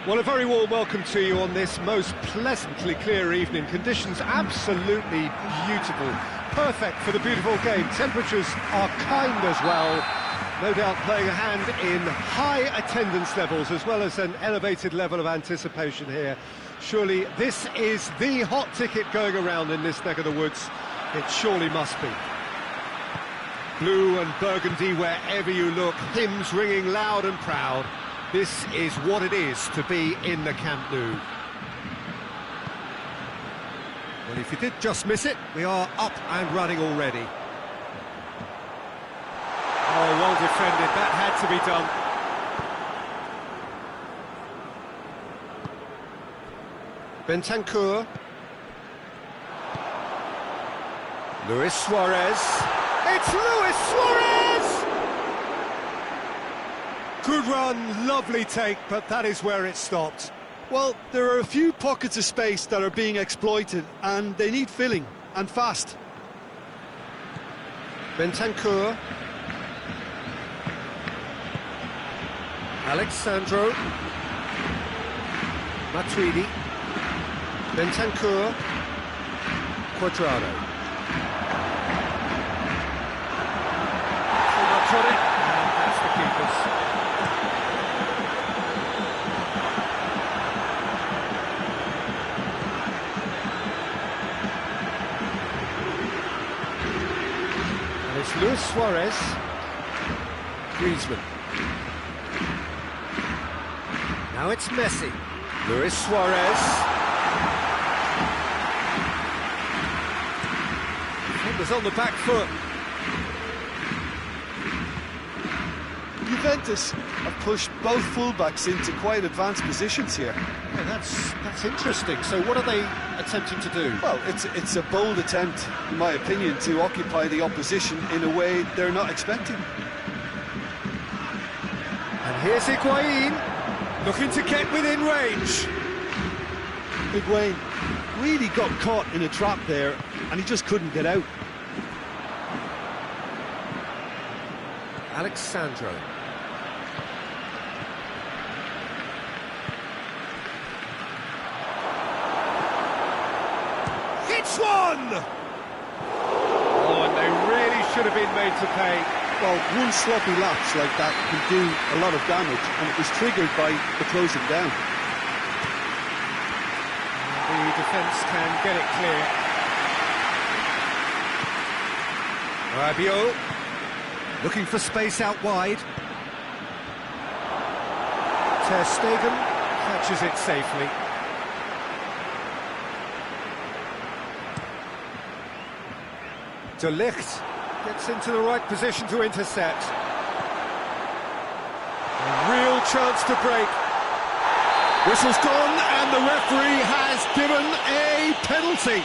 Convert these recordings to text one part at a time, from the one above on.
Well, a very warm welcome to you on this most pleasantly clear evening. Conditions absolutely beautiful, perfect for the beautiful game. Temperatures are kind as well, no doubt playing a hand in high attendance levels as well as an elevated level of anticipation here. Surely this is the hot ticket going around in this neck of the woods. It surely must be. Blue and burgundy wherever you look, hymns ringing loud and proud. This is what it is to be in the Camp Nou. Well, if you did just miss it, we are up and running already. Oh, well defended, that had to be done. Bentancur. Luis Suarez. It's Luis Suarez! Good run, lovely take, but that is where it stopped. Well, there are a few pockets of space that are being exploited, and they need filling, and fast. Bentancur. Alexandro. Matuidi. Bentancur. Quadrado. Too much on it, and that's the keeper's. It's Luis Suarez, Griezmann. Now it's Messi. Luis Suarez. Defenders on the back foot. Juventus have pushed both fullbacks into quite advanced positions here. Yeah, that's interesting. So what are they attempting to do? Well, it's a bold attempt, in my opinion, to occupy the opposition in a way they're not expecting. And here's Higuain, looking to get within range. Higuain really got caught in a trap there, and he just couldn't get out. Alexandro. It's one! Oh, and they really should have been made to pay. Well, one sloppy lapse like that can do a lot of damage, and it was triggered by the closing down. The defence can get it clear. Rabiot, looking for space out wide. Ter Stegen catches it safely. De Ligt gets into the right position to intercept. A real chance to break. Whistle's gone and the referee has given a penalty.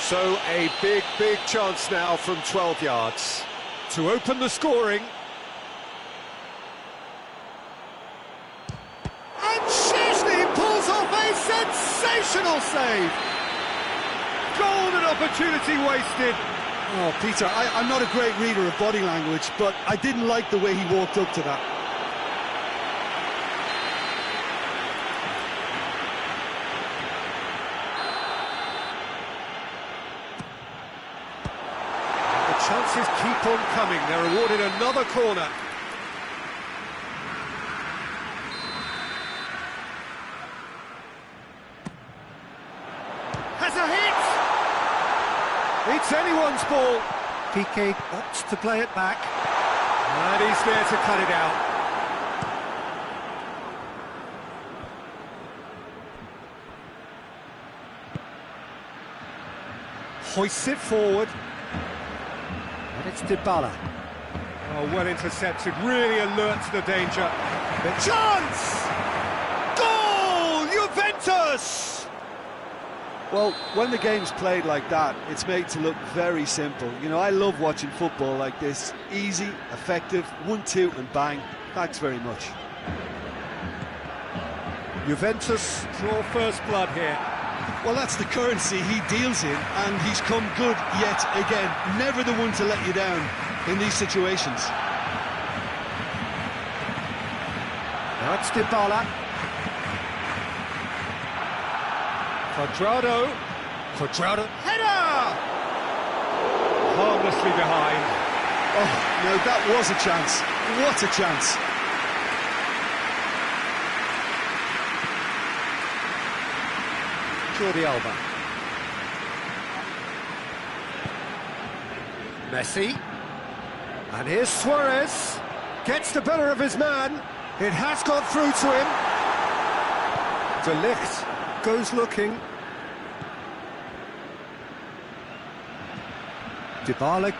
So a big chance now from 12 yards to open the scoring. And Szczesny pulls off a sensational save. Golden opportunity wasted. Oh, Peter, I'm not a great reader of body language, but I didn't like the way he walked up to that. The chances keep on coming. They're awarded another corner. Has a hit! It's anyone's ball. Piqué opts to play it back. And he's there to cut it out. Hoists it forward. And it's Dybala. Oh, well intercepted, really alert to the danger. The chance! Goal! Juventus! Well, when the game's played like that, it's made to look very simple. You know, I love watching football like this. Easy, effective, 1-2 and bang. Thanks very much. Juventus draw first blood here. Well, that's the currency he deals in, and he's come good yet again. Never the one to let you down in these situations. Now it's Dybala. Quadrado, header! Harmlessly behind. Oh, no, that was a chance. What a chance. Jordi Alba. Messi. And here's Suarez. Gets the better of his man. It has got through to him. De Ligt goes looking. Dybala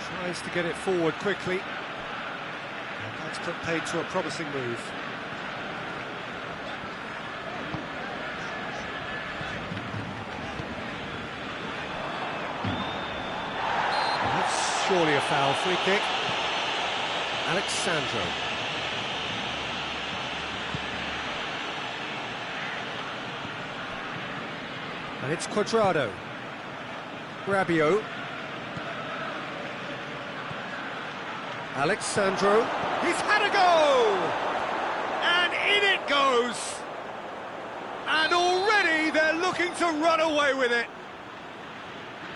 tries to get it forward quickly. And that's put paid to a promising move. That's surely a foul. Free kick. Alexandro. And it's Quadrado. Rabiot. Alexandro. He's had a go! And in it goes! And already they're looking to run away with it.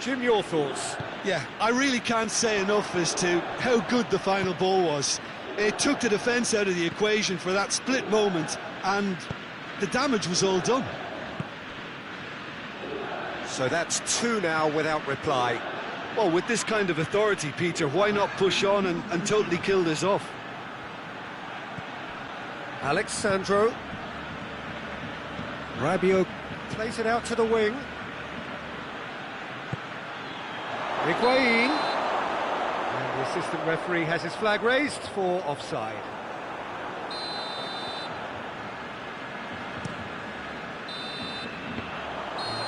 Jim, your thoughts? Yeah, I really can't say enough as to how good the final ball was. It took the defence out of the equation for that split moment, and the damage was all done. So that's two now without reply. Well, with this kind of authority, Peter, why not push on and totally kill this off? Alexandro. Rabiot plays it out to the wing. Higuain. And the assistant referee has his flag raised for offside.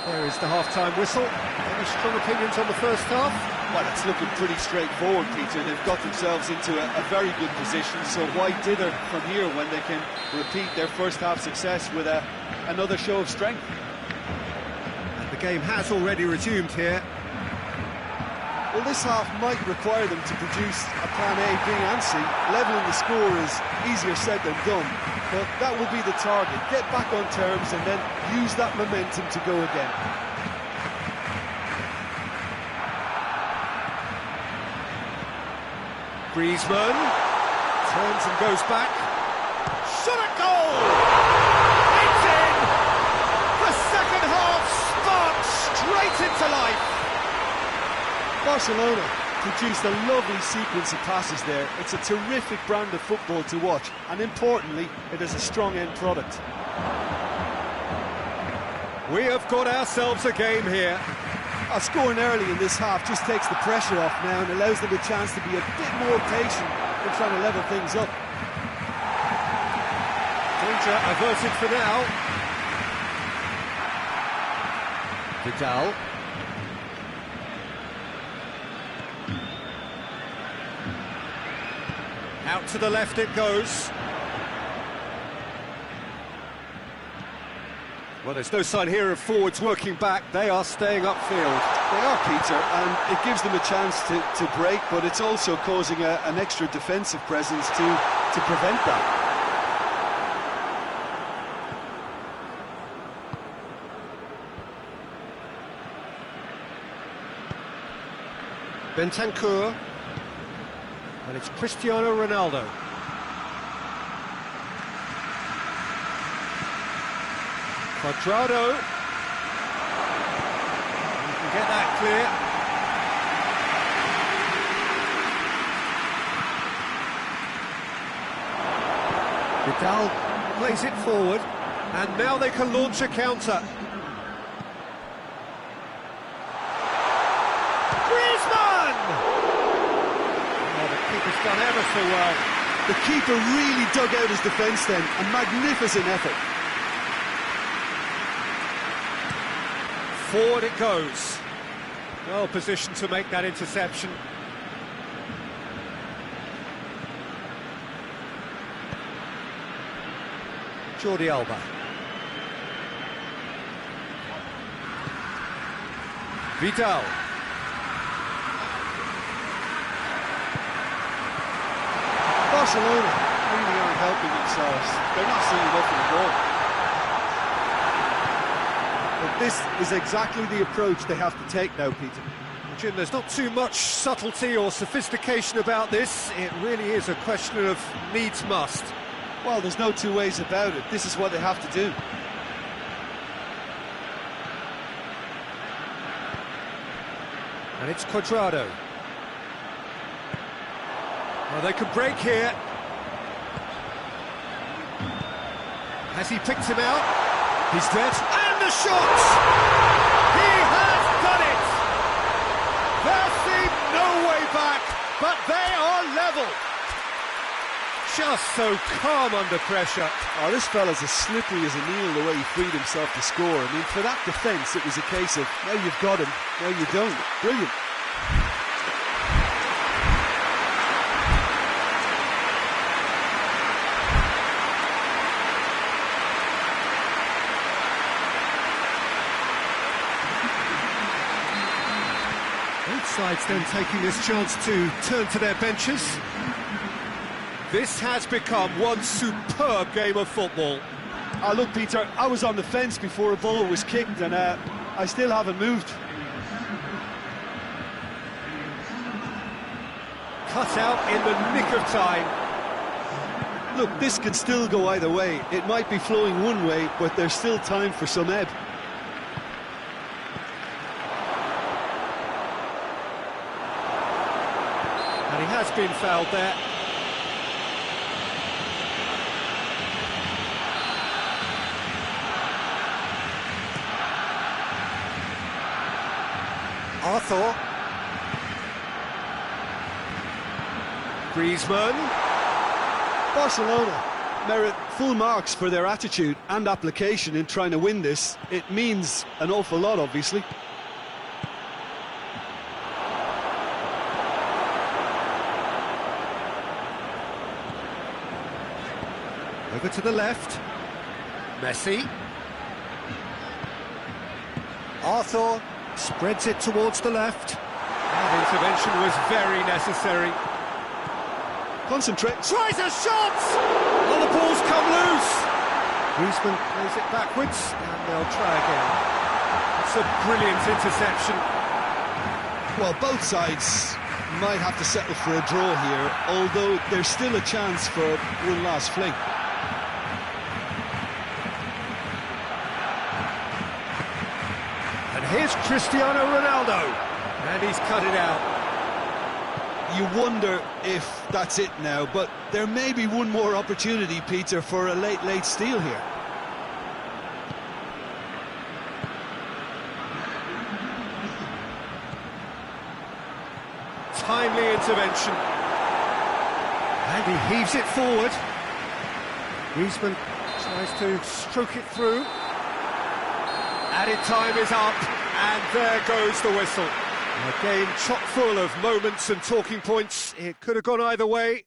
There is the half-time whistle. Any strong opinions on the first half? Well, it's looking pretty straightforward, Peter. They've got themselves into a very good position, so why dither from here when they can repeat their first half success with another show of strength? And the game has already resumed here. Well, this half might require them to produce a plan A, B and C. Levelling the score is easier said than done, but that will be the target. Get back on terms and then use that momentum to go again. Griezmann turns and goes back. Shot at goal! It's in! The second half sparks straight into life. Barcelona produced a lovely sequence of passes there. It's a terrific brand of football to watch, and importantly, it is a strong end product. We have got ourselves a game here. Scoring early in this half just takes the pressure off now and allows them a chance to be a bit more patient in trying to level things up. Danger averted for now. Vidal. Out to the left it goes. Well, there's no sign here of forwards working back. They are staying upfield. They are, Peter, and it gives them a chance to break, but it's also causing an extra defensive presence to prevent that. Bentancur. And it's Cristiano Ronaldo. Quadrado. You can get that clear. Vidal plays it forward, and now they can launch a counter. Griezmann! Oh, the keeper's done ever so well. The keeper really dug out his defence then. A magnificent effort. Forward it goes. Well positioned to make that interception. Jordi Alba. Vidal. Barcelona really aren't helping themselves. They're not seeing enough of the ball. But This is exactly the approach they have to take now, Peter. Jim, there's not too much subtlety or sophistication about this. It really is a question of needs must. Well, there's no two ways about it. This is what they have to do. And it's Cuadrado. Well, they could break here. Has he picked him out? He's dead. And the shot! He has done it! There seemed no way back, but they are level. Just so calm under pressure. Oh, this fella's as slippery as a needle the way he freed himself to score. I mean, for that defence, it was a case of, now you've got him, now you don't. Brilliant. Both sides then taking this chance to turn to their benches. This has become one superb game of football. Oh, look, Peter, I was on the fence before a ball was kicked, and I still haven't moved. Cut out in the nick of time. Look, this can still go either way. It might be flowing one way, but there's still time for some ebb. And he has been fouled there. Arthur. Griezmann. Barcelona merit full marks for their attitude and application in trying to win this. It means an awful lot, obviously. Over to the left. Messi. Arthur spreads it towards the left. That intervention was very necessary. Concentrate. Tries a shot! Oh, the ball's come loose. Griezmann plays it backwards, and they'll try again. It's a brilliant interception. Well, both sides might have to settle for a draw here, although there's still a chance for one last fling. And here's Cristiano Ronaldo, and he's cut it out. You wonder if that's it now, but there may be one more opportunity, Peter, for a late steal here. Timely intervention. And he heaves it forward. Griezmann tries to stroke it through. Added time is up, and there goes the whistle. A game chock full of moments and talking points. It could have gone either way,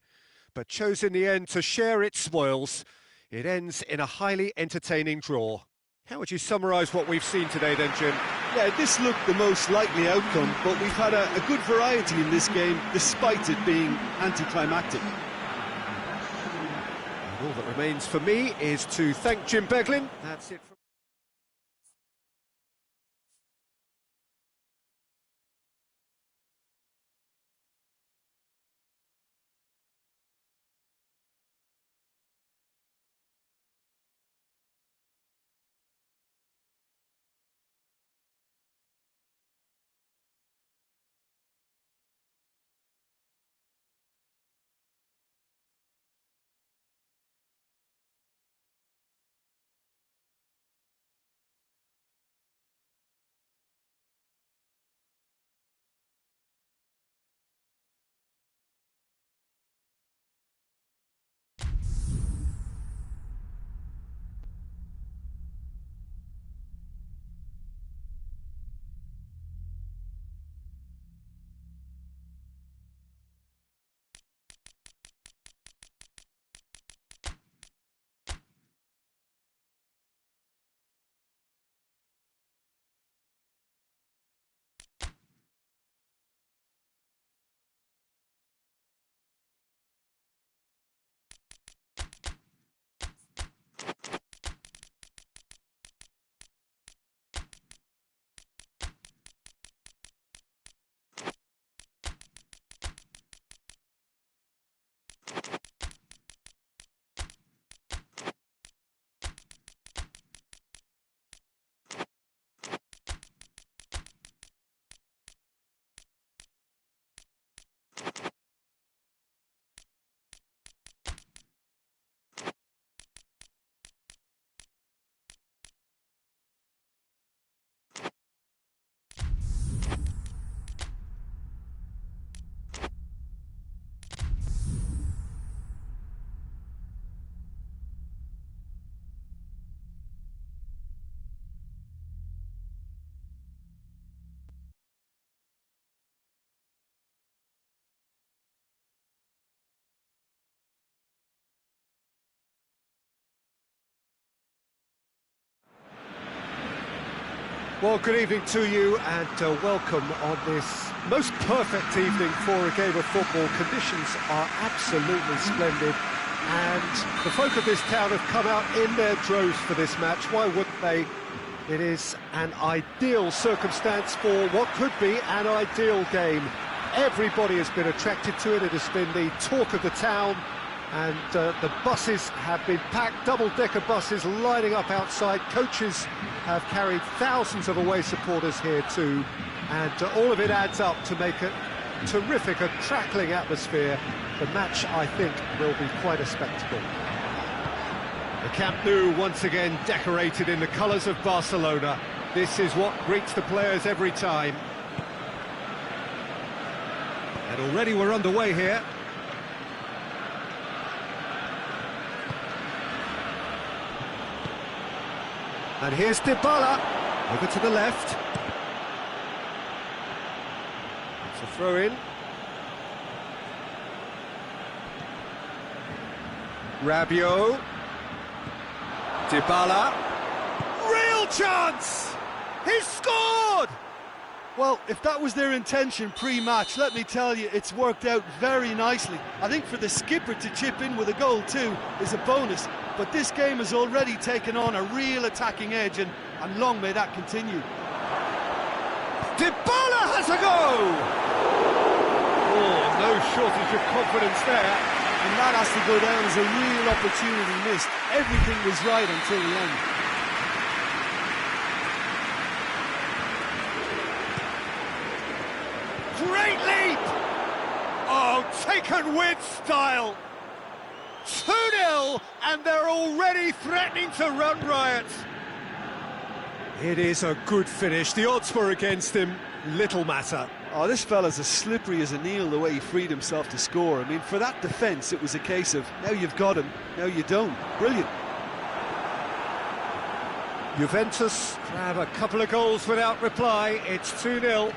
but chose in the end to share its spoils. It ends in a highly entertaining draw. How would you summarise what we've seen today then, Jim? Yeah, this looked the most likely outcome, but we've had a good variety in this game, despite it being anticlimactic. And all that remains for me is to thank Jim Beglin. That's it. Well, good evening to you and welcome on this most perfect evening for a game of football. Conditions are absolutely splendid and the folk of this town have come out in their droves for this match. Why wouldn't they? It is an ideal circumstance for what could be an ideal game. Everybody has been attracted to it. It has been the talk of the town. And the buses have been packed, double-decker buses lining up outside. Coaches have carried thousands of away supporters here too. And all of it adds up to make a terrific, a crackling atmosphere. The match, I think, will be quite a spectacle. The Camp Nou once again decorated in the colours of Barcelona. This is what greets the players every time. And already we're underway here. And here's Dybala, over to the left. It's a throw-in. Rabiot. Dybala. Real chance! He's scored! Well, if that was their intention pre-match, let me tell you, it's worked out very nicely. I think for the skipper to chip in with a goal too is a bonus, but this game has already taken on a real attacking edge, and long may that continue. Dybala has a go! Oh, no shortage of confidence there. And that has to go down as a real opportunity missed. Everything was right until the end. Great leap! Oh, taken with style. 2-0, and they're already threatening to run riot. It is a good finish. The odds were against him. Little matter. Oh, this fella's as slippery as a eel the way he freed himself to score. I mean, for that defence, it was a case of, now you've got him, now you don't. Brilliant. Juventus grab a couple of goals without reply. It's 2-0.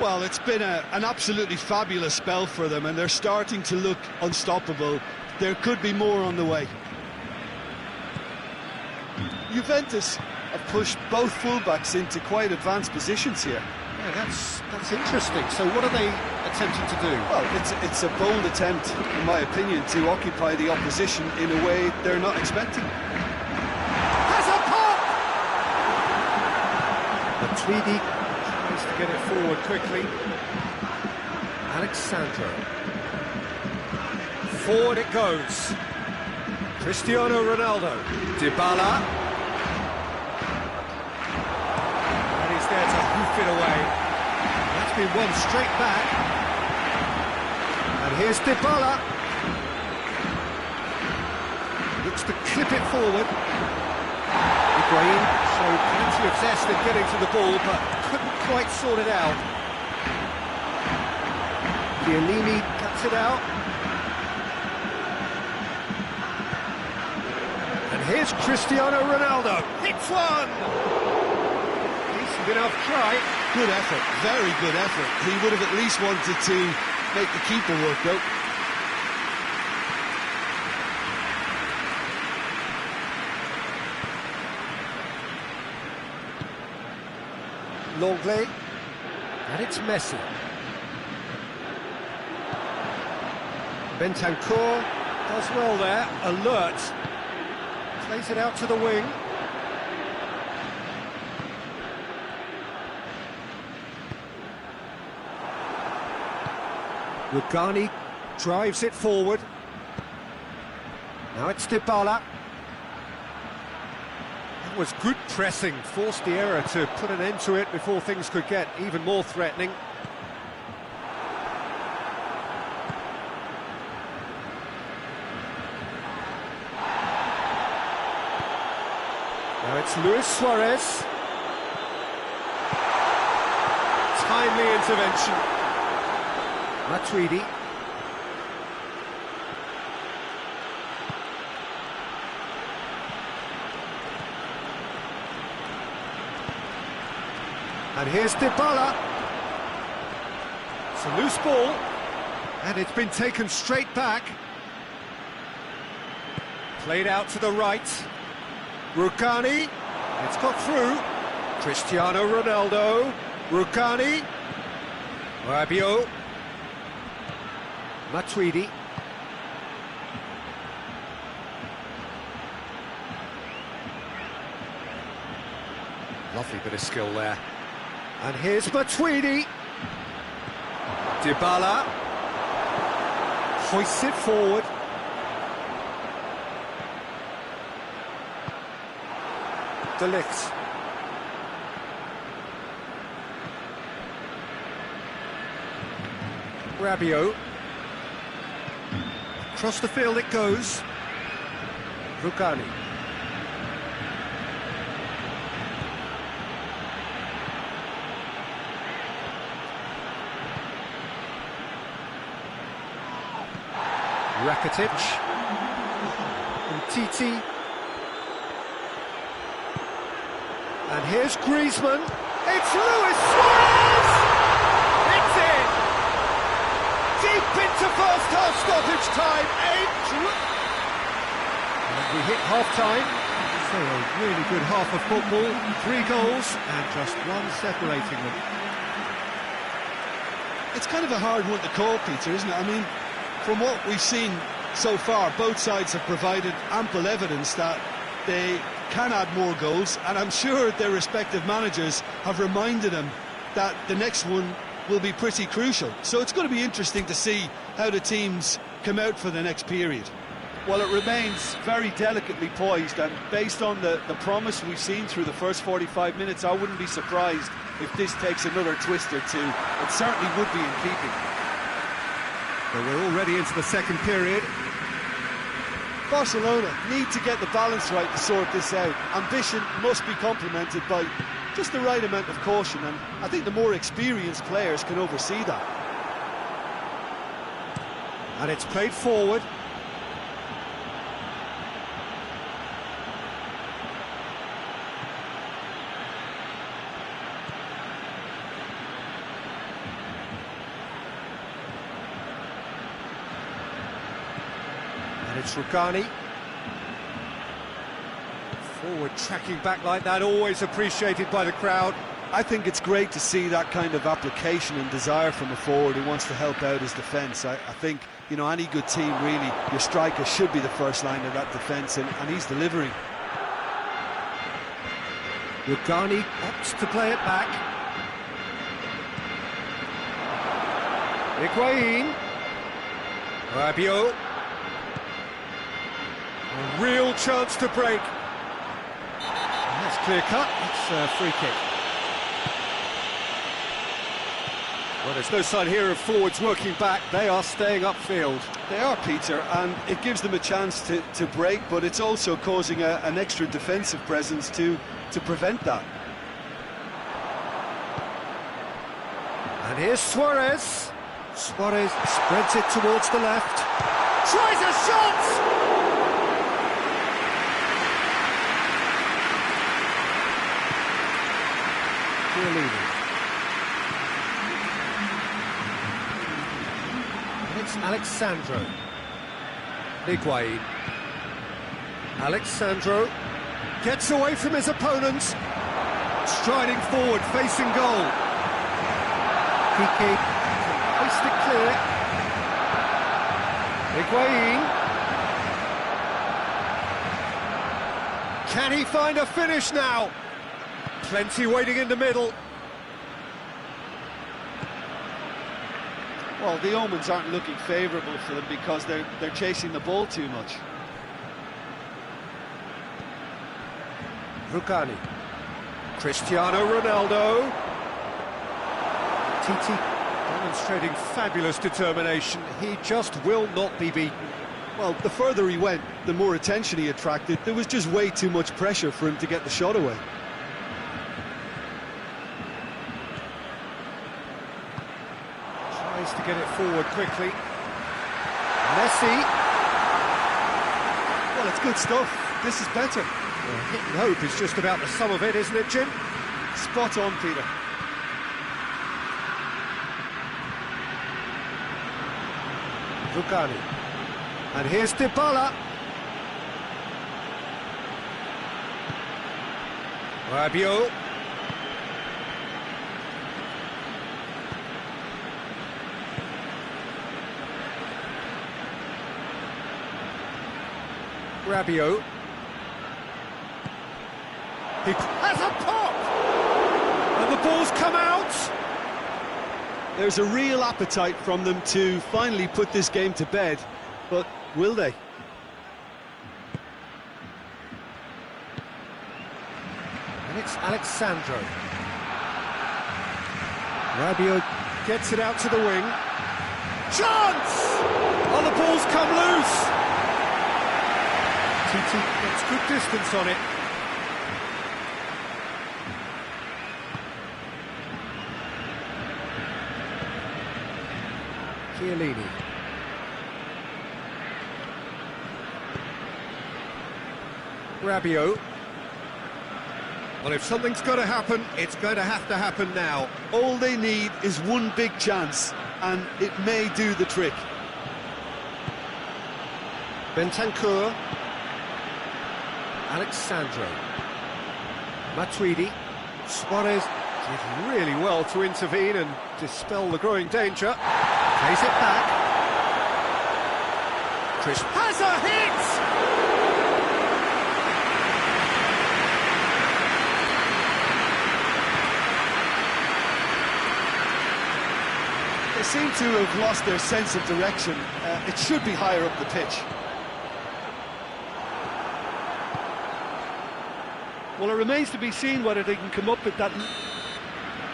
Well, it's been an absolutely fabulous spell for them, and they're starting to look unstoppable. There could be more on the way. Juventus have pushed both fullbacks into quite advanced positions here. Yeah, that's interesting. So what are they attempting to do? Well, it's a bold attempt, in my opinion, to occupy the opposition in a way they're not expecting. Has a pop! Matuidi tries to get it forward quickly. Alexandro. Forward it goes. Cristiano Ronaldo. Dybala. And he's there to hoof it away. That's been won straight back. And here's Dybala. Looks to clip it forward. Higuain showed plenty of zest in getting to the ball, but couldn't quite sort it out. Chiellini cuts it out. And here's Cristiano Ronaldo. Hits one! Decent enough try. Good effort, very good effort. He would have at least wanted to make the keeper work, though. Longley. And it's Messi. Bentancur does well there, alert. Plays it out to the wing. Rugani drives it forward. Now it's Dybala. That was good pressing, forced the error to put an end to it before things could get even more threatening. Now it's Luis Suarez. Timely intervention. Matuidi. And here's Dybala. It's a loose ball. And it's been taken straight back. Played out to the right. Rugani. It's got through. Cristiano Ronaldo, Rukani, Rabiot, Matuidi. Lovely bit of skill there. And here's Matuidi. Dybala hoists it forward. De Ligt. Rabiot. Across the field it goes. Rukani. Rakitic. And Titi. And here's Griezmann. It's Luis Suarez! It's in! Deep into first half stoppage time. And we hit half-time. So a really good half of football. 3 goals and just one separating them. It's kind of a hard one to call, Peter, isn't it? I mean, from what we've seen so far, both sides have provided ample evidence that they can add more goals, and I'm sure their respective managers have reminded them that the next one will be pretty crucial. So it's going to be interesting to see how the teams come out for the next period. Well, it remains very delicately poised, and based on the promise we've seen through the first 45 minutes, I wouldn't be surprised if this takes another twist or two. It certainly would be in keeping. Well, we're already into the second period. Barcelona need to get the balance right to sort this out. Ambition must be complemented by just the right amount of caution, and I think the more experienced players can oversee that. And it's played forward. And it's Rukani. Forward tracking back like that, always appreciated by the crowd. I think it's great to see that kind of application and desire from a forward who wants to help out his defence. I think, you know, any good team, really, your striker should be the first line of that defence, and he's delivering. Rukani opts to play it back. Higuain. Rabiot. A real chance to break. And that's clear cut, it's a free kick. Well, there's no sign here of forwards working back, they are staying upfield. They are, Peter, and it gives them a chance to break, but it's also causing an extra defensive presence to prevent that. And here's Suarez. Suarez spreads it towards the left. Tries a shot! And it's Alexandro. Higuain. Alexandro gets away from his opponent. Striding forward, facing goal. Kiki hoist it clear. Higuain. Can he find a finish now? Plenty waiting in the middle. Well, the omens aren't looking favourable for them because they're chasing the ball too much. Rukani. Cristiano Ronaldo. Titi demonstrating fabulous determination. He just will not be beaten. Well, the further he went, the more attention he attracted. There was just way too much pressure for him to get the shot away. Tries to get it forward quickly. Messi. Well, it's good stuff. This is better. Well, hit and hope is just about the sum of it, isn't it, Jim? Spot on, Peter. Rukani. And here's Dybala. Rabiot. Rabiot. He has a pop! And the ball's come out! There's a real appetite from them to finally put this game to bed, but will they? And it's Alexandro. Rabiot gets it out to the wing. Chance! Oh, the ball's come loose! Titi gets good distance on it. Chiellini. Rabiot. Well, if something's got to happen, it's going to happen now. All they need is one big chance, and it may do the trick. Bentancur. Alexandro. Matuidi. Suarez did really well to intervene and dispel the growing danger. Plays it back. Chris has a hit! They seem to have lost their sense of direction. It should be higher up the pitch. Well, it remains to be seen whether they can come up with that.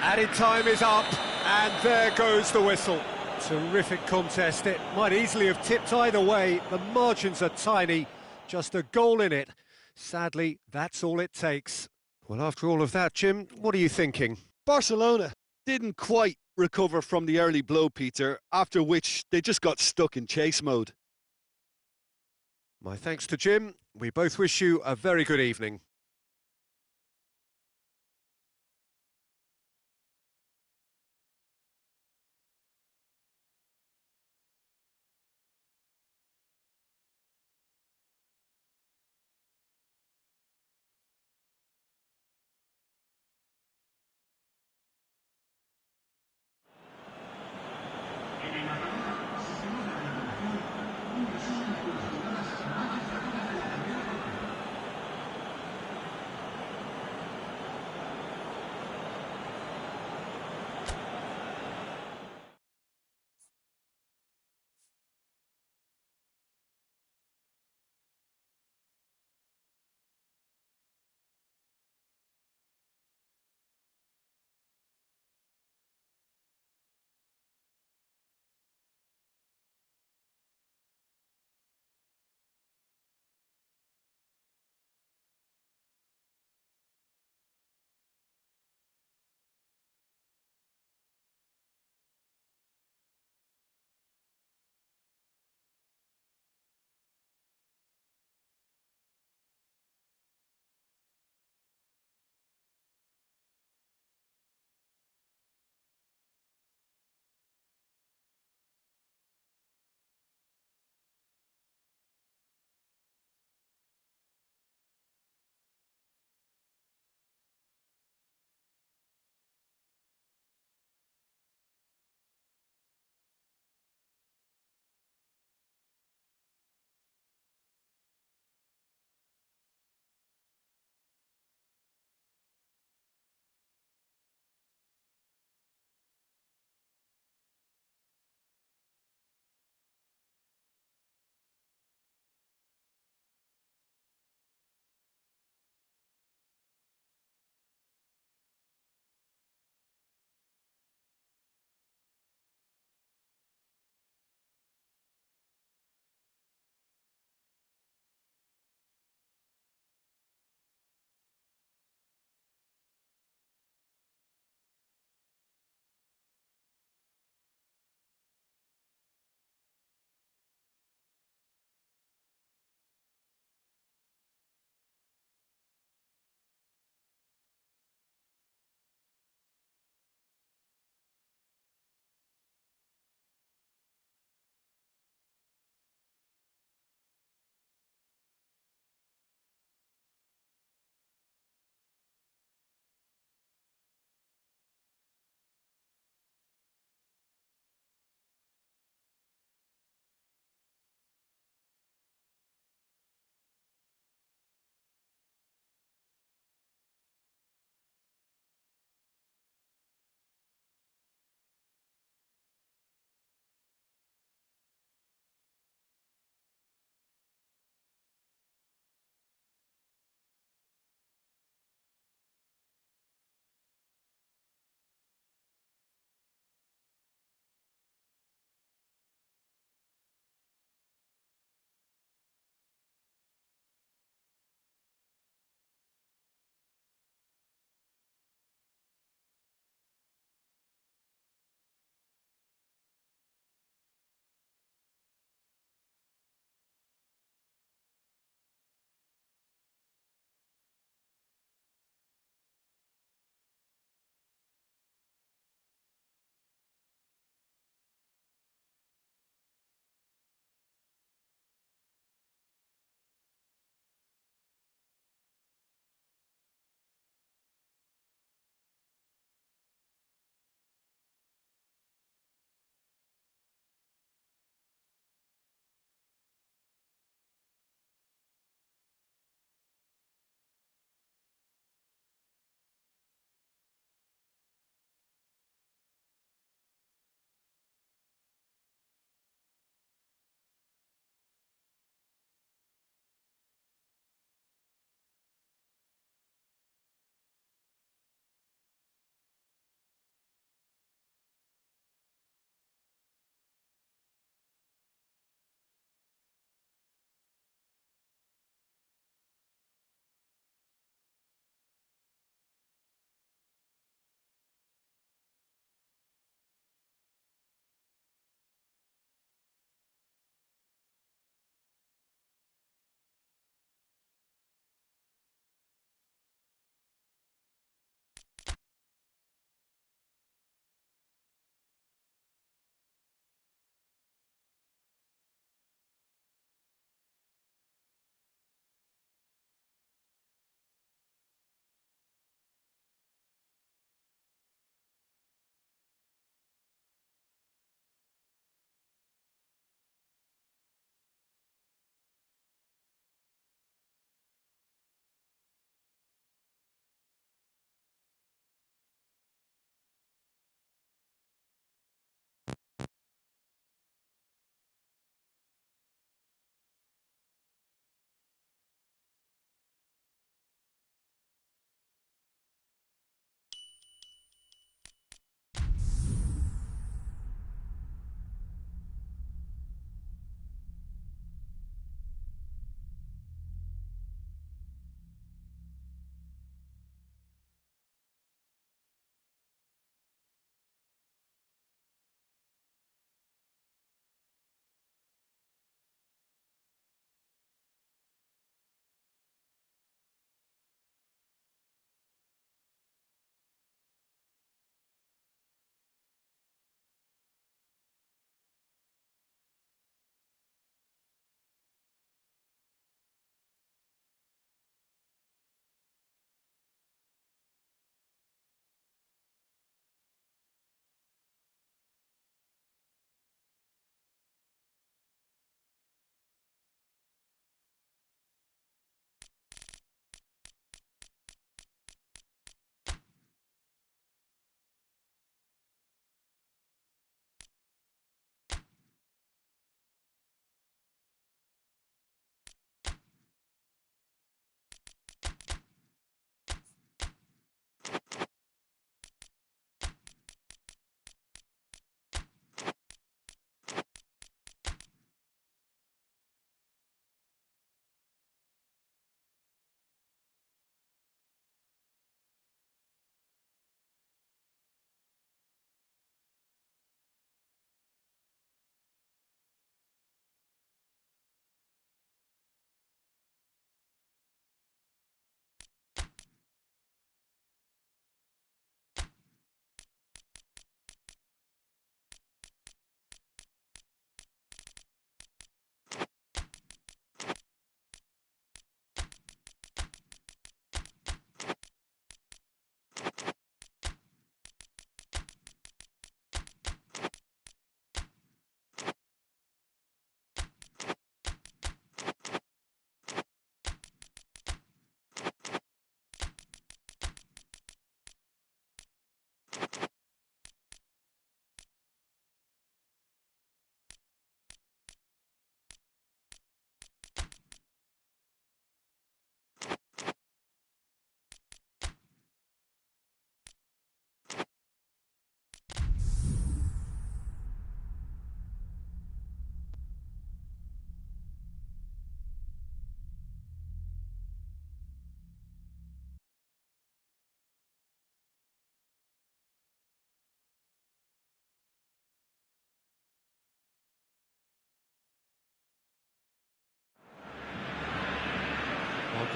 Added time is up, and there goes the whistle. Terrific contest. It might easily have tipped either way. The margins are tiny, just a goal in it. Sadly, that's all it takes. Well, after all of that, Jim, what are you thinking? Barcelona didn't quite recover from the early blow, Peter, after which they just got stuck in chase mode. My thanks to Jim. We both wish you a very good evening.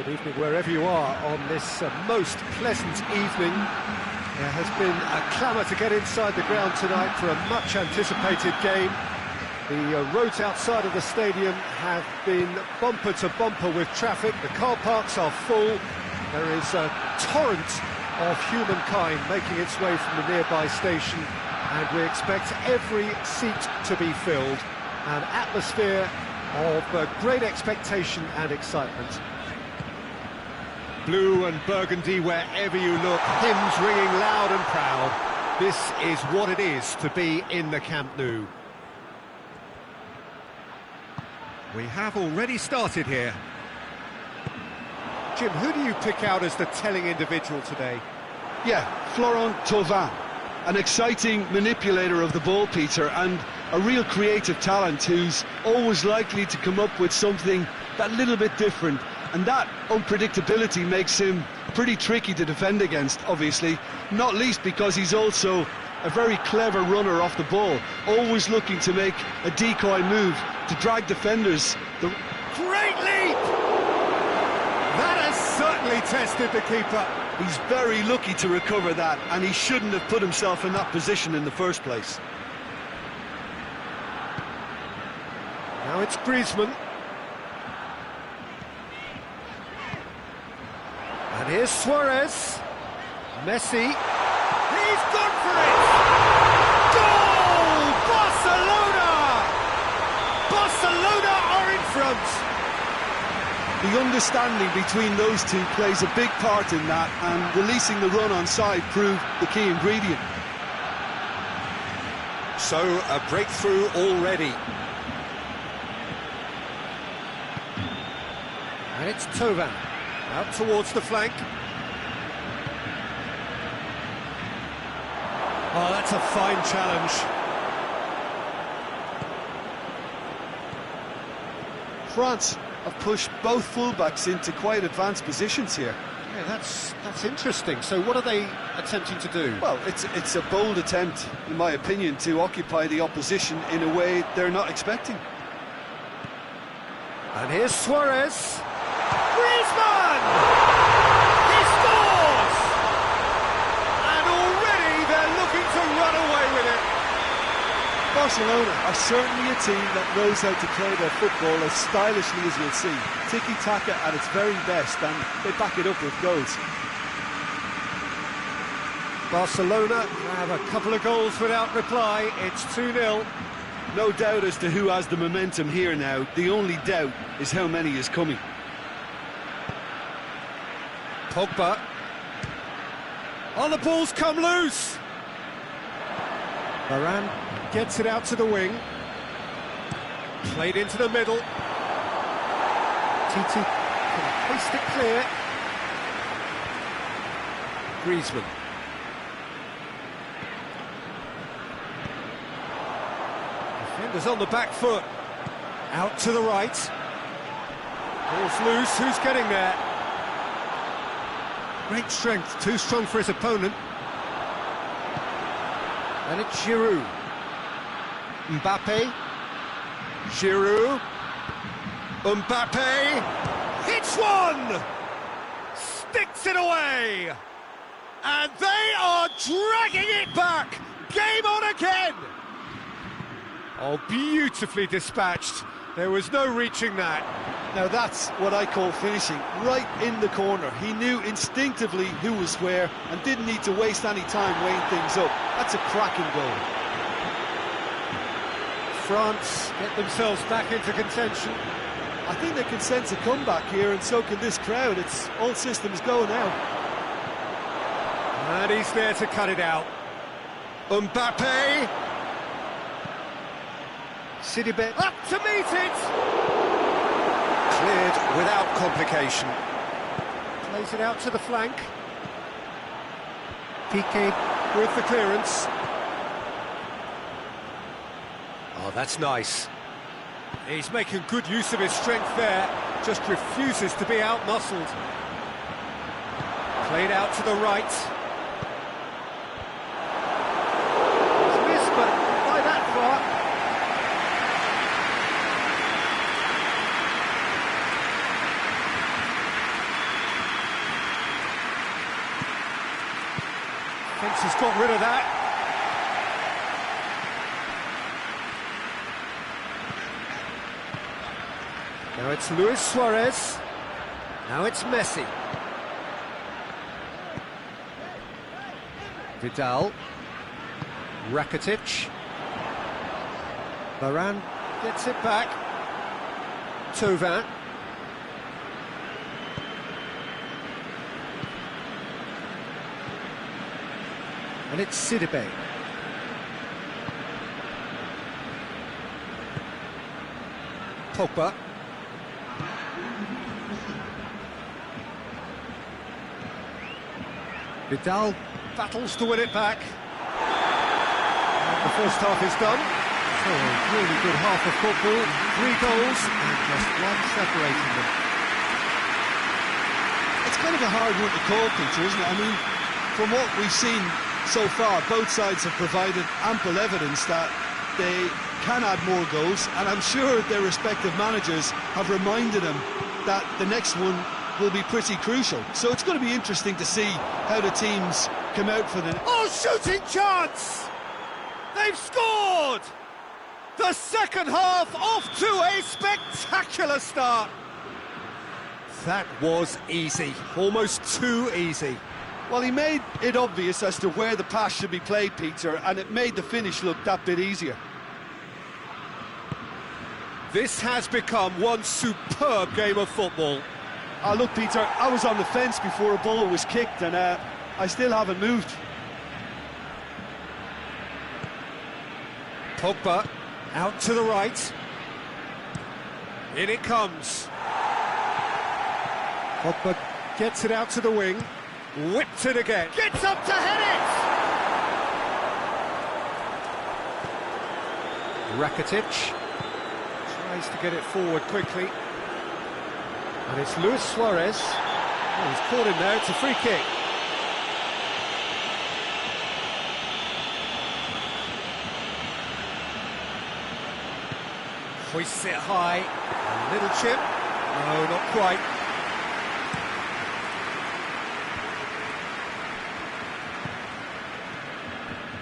Good evening wherever you are on this most pleasant evening. There has been a clamour to get inside the ground tonight for a much anticipated game. The roads outside of the stadium have been bumper to bumper with traffic. The car parks are full. There is a torrent of humankind making its way from the nearby station, and we expect every seat to be filled. An atmosphere of great expectation and excitement. Blue and burgundy wherever you look, hymns ringing loud and proud. This is what it is to be in the Camp Nou. We have already started here. Jim, who do you pick out as the telling individual today? Yeah, Florent Thauvin, an exciting manipulator of the ball, Peter, and a real creative talent who's always likely to come up with something that little bit different. And that unpredictability makes him pretty tricky to defend against, obviously, not least because he's also a very clever runner off the ball, always looking to make a decoy move to drag defenders. Great leap! That has certainly tested the keeper. He's very lucky to recover that, and he shouldn't have put himself in that position in the first place. Now it's Griezmann. And here's Suarez. Messi. He's gone for it! Goal! Barcelona! Barcelona are in front! The understanding between those two plays a big part in that, and releasing the run on side proved the key ingredient. So, a breakthrough already. And it's Thauvin. Out towards the flank. Oh, that's a fine challenge. France have pushed both fullbacks into quite advanced positions here. Yeah, that's interesting. So what are they attempting to do? Well, it's a bold attempt, in my opinion, to occupy the opposition in a way they're not expecting. And here's Suarez. Griezmann! He scores! And already they're looking to run away with it. Barcelona are certainly a team that knows how to play their football as stylishly as you'll see. Tiki-taka at its very best, and they back it up with goals. Barcelona have a couple of goals without reply. It's 2-0. No doubt as to who has the momentum here now. The only doubt is how many is coming. Pogba. Oh, the ball's come loose. Varane gets it out to the wing. Played into the middle. Titi can hoist it clear. Griezmann. Defenders on the back foot. Out to the right. Ball's loose. Who's getting there? Great strength, too strong for his opponent. And it's Giroud. Mbappe. Giroud. Mbappe. Hits one! Sticks it away! And they are dragging it back! Game on again! Oh, beautifully dispatched. There was no reaching that. Now that's what I call finishing, right in the corner. He knew instinctively who was where and didn't need to waste any time weighing things up. That's a cracking goal. France get themselves back into contention. I think they can sense a comeback here, and so can this crowd. It's all systems go now. And he's there to cut it out. Mbappe. Sidibé up to meet it. Cleared without complication. Plays it out to the flank. Piqué with the clearance. Oh, that's nice. He's making good use of his strength there. Just refuses to be out-muscled. Played out to the right. It's missed, but by that far. Defence has got rid of that. Now it's Luis Suarez. Now it's Messi. Vidal. Rakitic. Varane gets it back. Thauvin. And it's Sidibe. Pogba. Vidal battles to win it back. The first half is done. So a really good half of football. 3 goals and just one separating them. It's kind of a hard one to call, Peter, isn't it? I mean, from what we've seen so far, both sides have provided ample evidence that they can add more goals, and I'm sure their respective managers have reminded them that the next one will be pretty crucial. So it's going to be interesting to see how the teams come out for the... Oh, shooting chance! They've scored! The second half off to a spectacular start. That was easy, almost too easy. Well, he made it obvious as to where the pass should be played, Peter, and it made the finish look that bit easier. This has become one superb game of football. Oh, look, Peter, I was on the fence before a ball was kicked, and I still haven't moved. Pogba out to the right. In it comes. Pogba gets it out to the wing. Whipped it again. Gets up to head it! Rakitic tries to get it forward quickly. And it's Luis Suarez. Oh, he's caught him there, it's a free kick. Hoists it high. A little chip. No, not quite.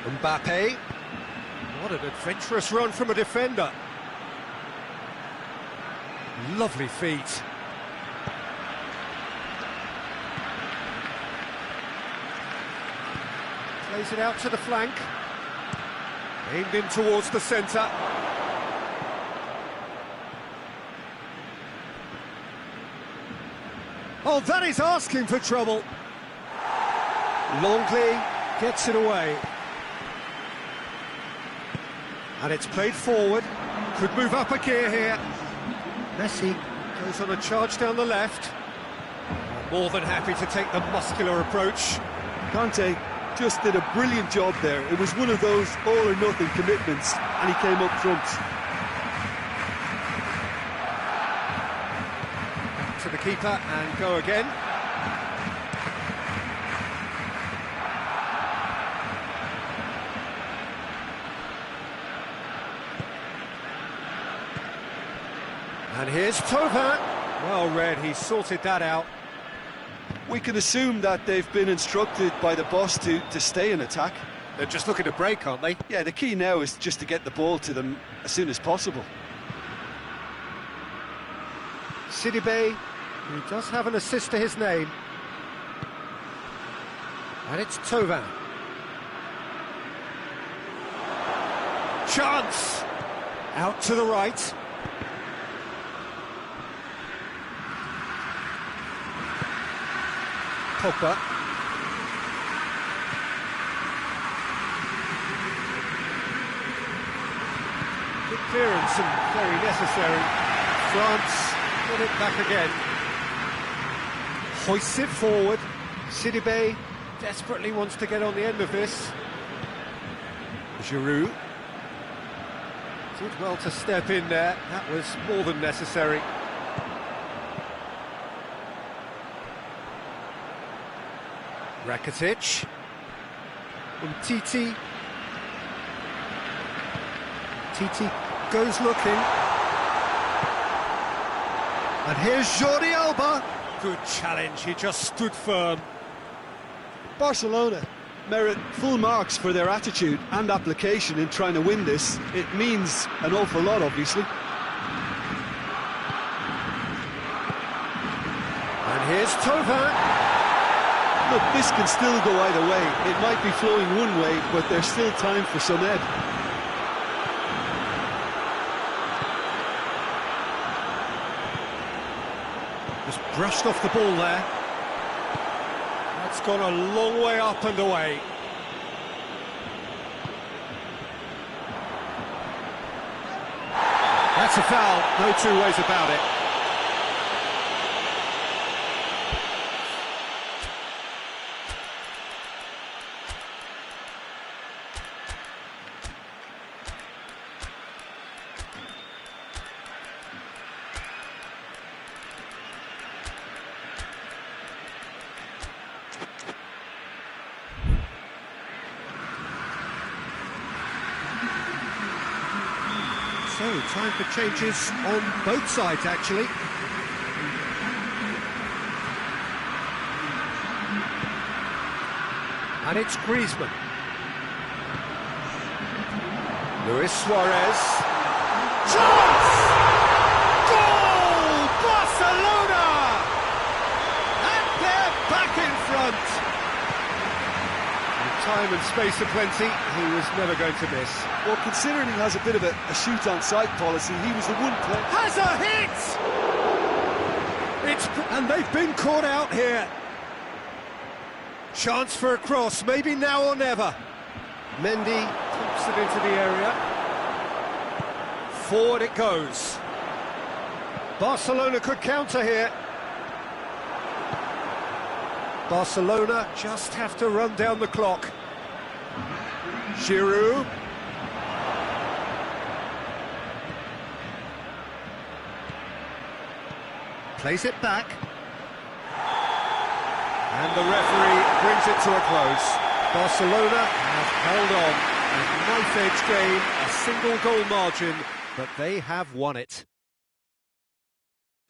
Mbappe. What an adventurous run from a defender. Lovely feet. Plays it out to the flank. Aimed in towards the centre. Oh, that is asking for trouble. Longley gets it away. And it's played forward. Could move up a gear here. Messi goes on a charge down the left. More than happy to take the muscular approach. Conte just did a brilliant job there. It was one of those all-or-nothing commitments, and he came up front. To the keeper and go again. And here's Thauvin. Well read, he sorted that out. We can assume that they've been instructed by the boss to stay in attack. They're just looking to break, aren't they? Yeah, the key now is just to get the ball to them as soon as possible. Sidibe, who does have an assist to his name. And it's Thauvin. Chance! Out to the right. Pogba. Good clearance and very necessary. France got it back again. Hoists it forward. Sidibe desperately wants to get on the end of this. Giroud did well to step in there. That was more than necessary. Rakitic. Titi. Titi goes looking. And here's Jordi Alba. Good challenge, he just stood firm. Barcelona merit full marks for their attitude and application in trying to win this. It means an awful lot, obviously. And here's Tova. Look, this can still go either way. It might be flowing one way, but there's still time for some ed. Just brushed off the ball there. That's gone a long way up and away. That's a foul, no two ways about it. So, time for changes on both sides, actually. And it's Griezmann. Luis Suarez. Chance! Goal! Barcelona! And they're back in front. With time and space aplenty, he was never going to miss. Well, considering he has a bit of a shoot-on-sight policy, he was the one player... Has a hit! And they've been caught out here. Chance for a cross, maybe now or never. Mendy pops it into the area. Forward it goes. Barcelona could counter here. Barcelona just have to run down the clock. Giroud. Plays it back. And the referee brings it to a close. Barcelona have held on. A knife-edge game, a single goal margin, but they have won it.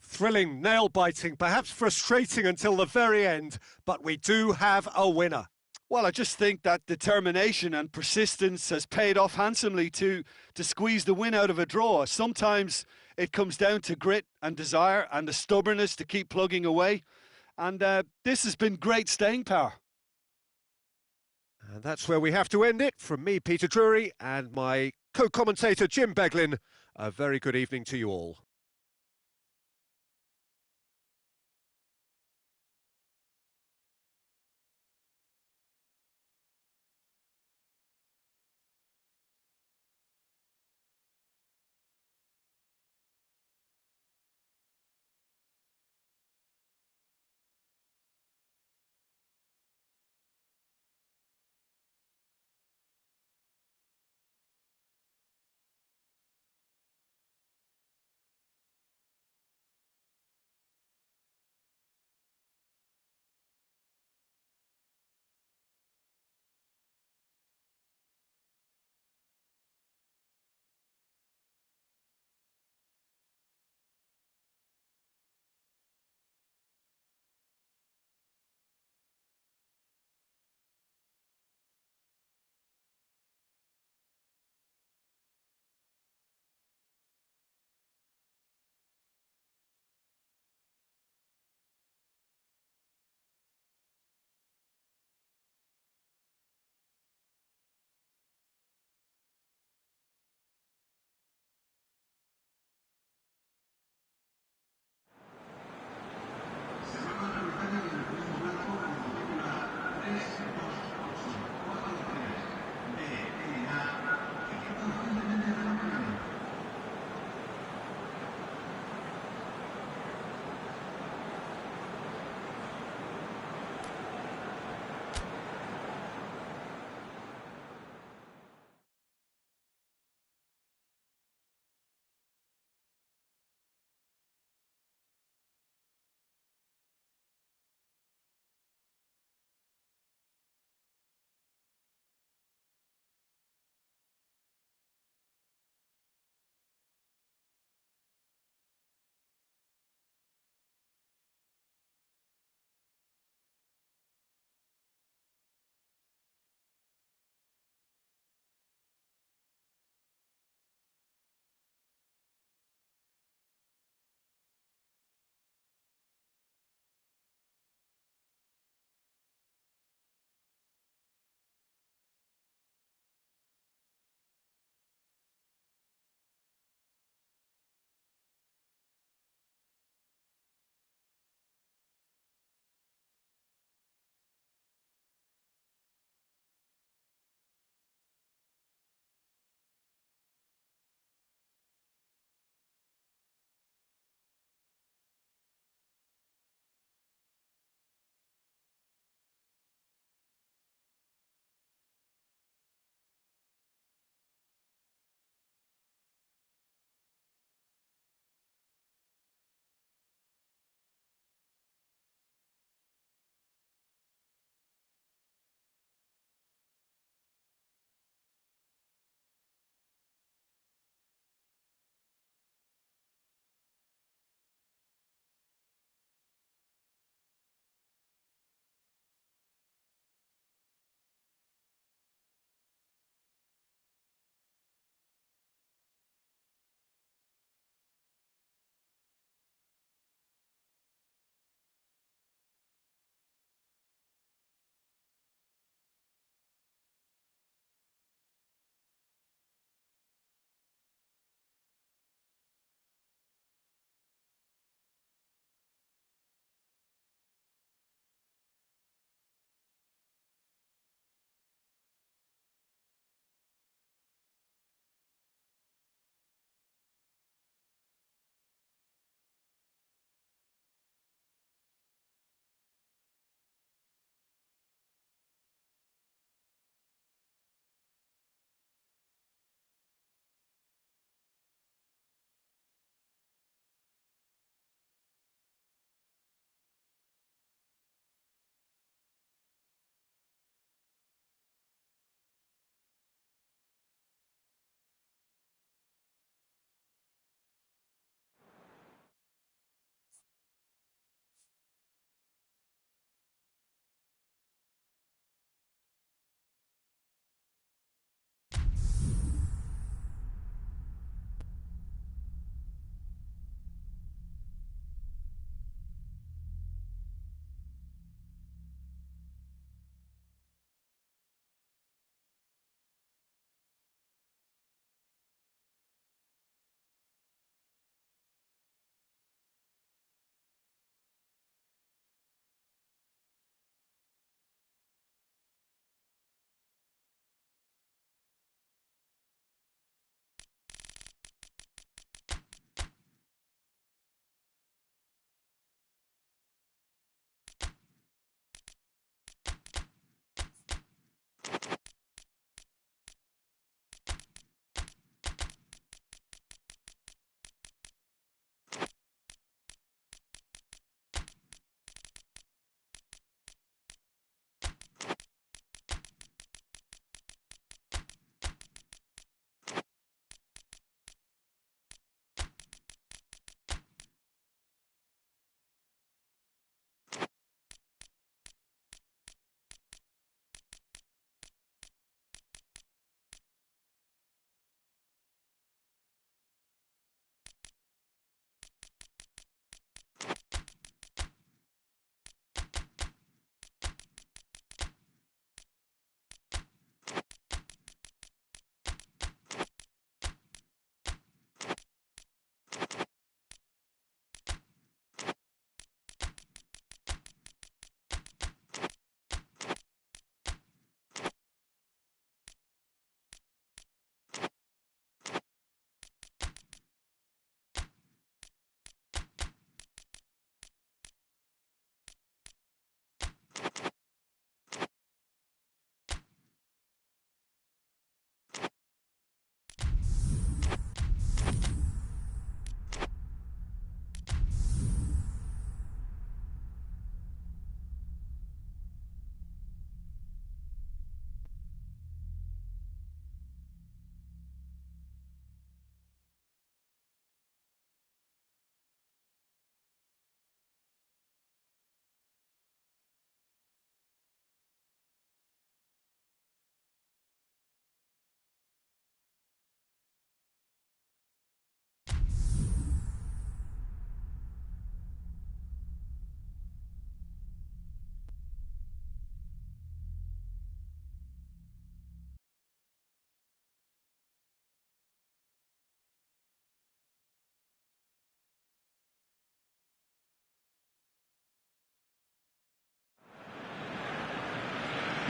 Thrilling, nail-biting, perhaps frustrating until the very end, but we do have a winner. Well, I just think that determination and persistence has paid off handsomely to squeeze the win out of a draw. Sometimes it comes down to grit and desire and the stubbornness to keep plugging away. And this has been great staying power. And that's where we have to end it. From me, Peter Drury, and my co-commentator, Jim Beglin, a very good evening to you all.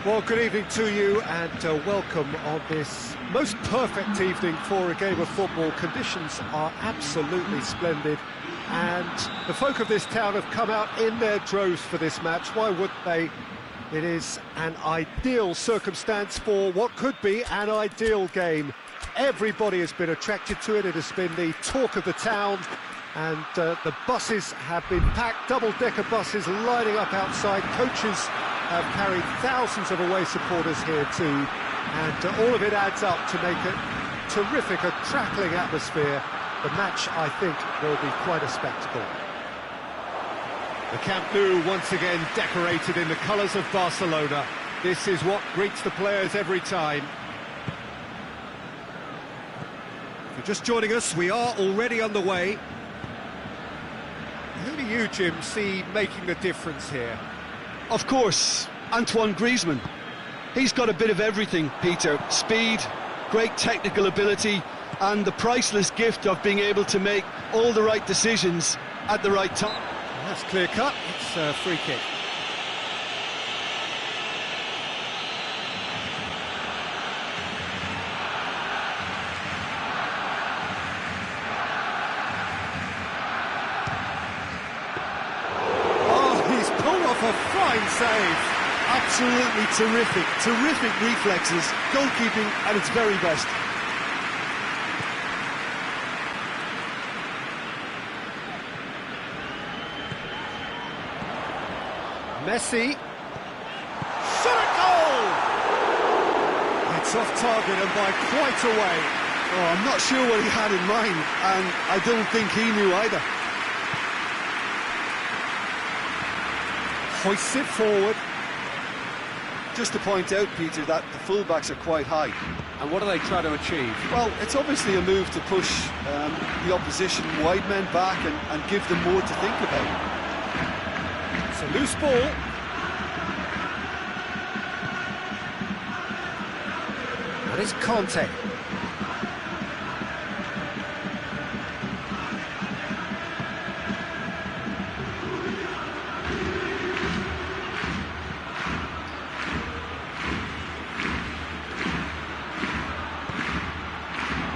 Well, good evening to you and welcome on this most perfect evening for a game of football. Conditions are absolutely splendid and the folk of this town have come out in their droves for this match. Why wouldn't they? It is an ideal circumstance for what could be an ideal game. Everybody has been attracted to it. It has been the talk of the town. And the buses have been packed, double-decker buses lining up outside. Coaches have carried thousands of away supporters here too, and all of it adds up to make a terrific, a crackling atmosphere. The match, I think, will be quite a spectacle. The Camp Nou once again decorated in the colours of Barcelona. This is what greets the players every time. If you're just joining us, we are already underway. Who do you, Jim, see making the difference here? Of course, Antoine Griezmann. He's got a bit of everything, Peter. Speed, great technical ability, and the priceless gift of being able to make all the right decisions at the right time. That's clear cut. It's a free kick. A fine save. Absolutely terrific reflexes, goalkeeping at its very best. Messi. Shot at goal! It's off target and by quite a way. Oh, I'm not sure what he had in mind, and I don't think he knew either. Hoists it forward. Just to point out, Peter, that the fullbacks are quite high. And what do they try to achieve? Well, it's obviously a move to push the opposition wide men back and give them more to think about. It's a loose ball. And it's Conte.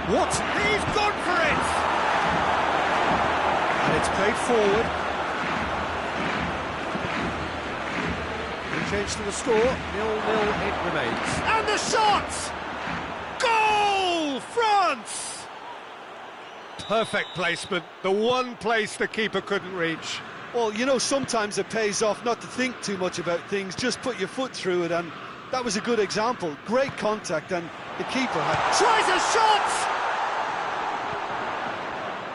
What? He's gone for it! And it's played forward. No change to the score. 0-0 it remains. And the shot! Goal! France! Perfect placement. The one place the keeper couldn't reach. Well, you know, sometimes it pays off not to think too much about things, just put your foot through it, and that was a good example. Great contact, and the keeper had... Tries a shot!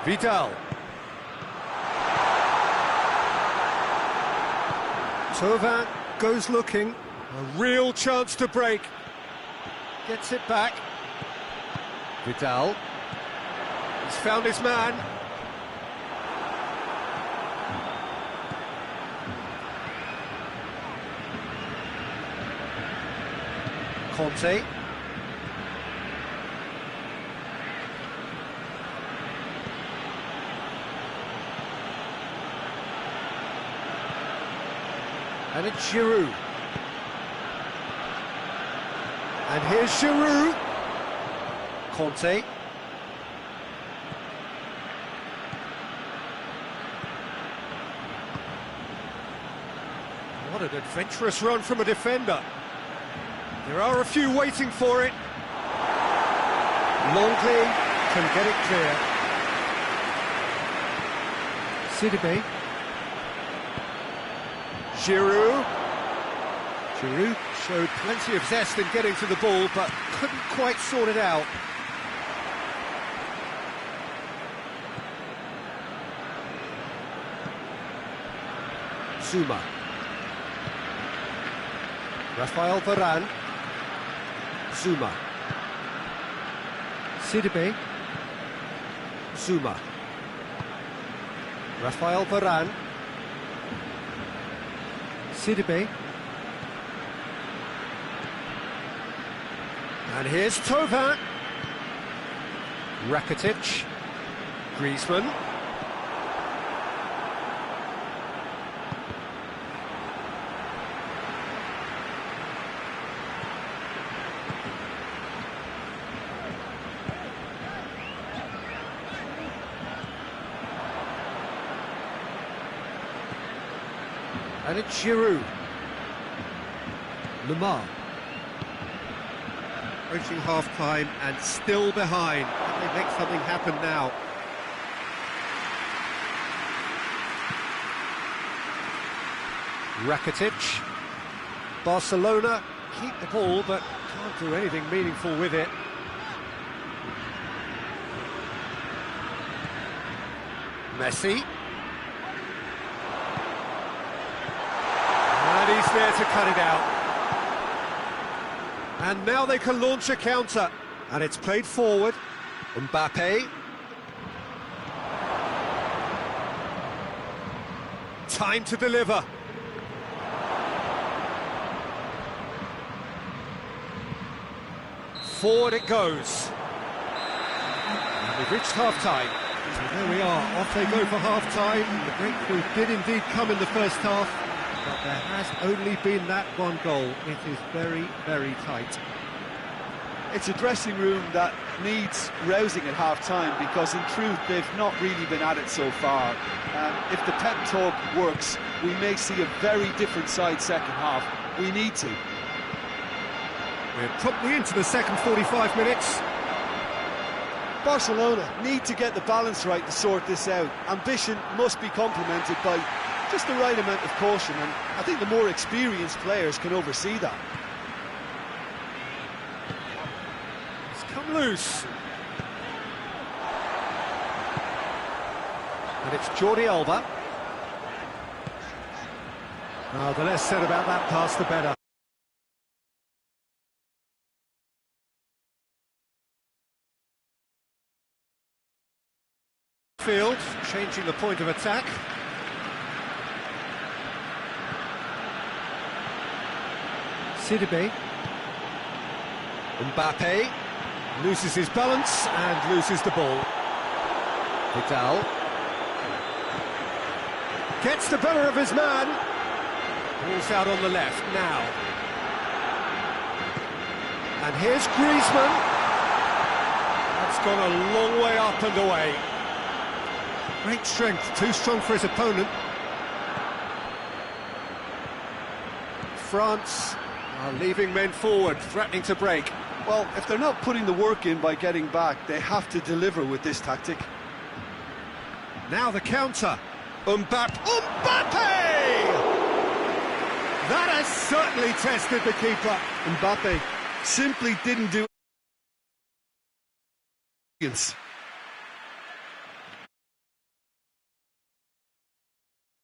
Vidal. Thauvin goes looking. A real chance to break. Gets it back. Vidal. He's found his man. Conte. And it's Giroud. And here's Giroud. Conte. What an adventurous run from a defender. There are a few waiting for it. Longley can get it clear. Sidibe. Giroud. Giroud showed plenty of zest in getting to the ball, but couldn't quite sort it out. Zuma. Rafael Varane. Zuma. Sidibe. Zuma. Rafael Varane. Sidibe. And here's Thauvin. Rakitic. Griezmann. And it's Giroud. Lemar. Approaching half-time and still behind. Can they make something happen now? Rakitic. Barcelona keep the ball but can't do anything meaningful with it. Messi. And he's there to cut it out. And now they can launch a counter. And it's played forward. Mbappe. Time to deliver. Forward it goes. And we've reached half-time. So there we are, off they go for half-time. The breakthrough did indeed come in the first half, but there has only been that one goal. It is very, very tight. It's a dressing room that needs rousing at half-time, because in truth they've not really been at it so far. If the pep talk works, we may see a very different side second half. We need to. We're promptly into the second 45 minutes. Barcelona need to get the balance right to sort this out. Ambition must be complemented by just the right amount of caution, and I think the more experienced players can oversee that. It's come loose. And it's Jordi Alba. Now, the less said about that pass, the better. Field, changing the point of attack. Sidibe. Mbappe loses his balance and loses the ball. Vidal gets the better of his man. Ball's out on the left now. And here's Griezmann. That's gone a long way up and away. Great strength, too strong for his opponent. France are leaving men forward, threatening to break. Well, if they're not putting the work in by getting back, they have to deliver with this tactic. Now the counter. Mbappe! That has certainly tested the keeper. Mbappe simply didn't do it.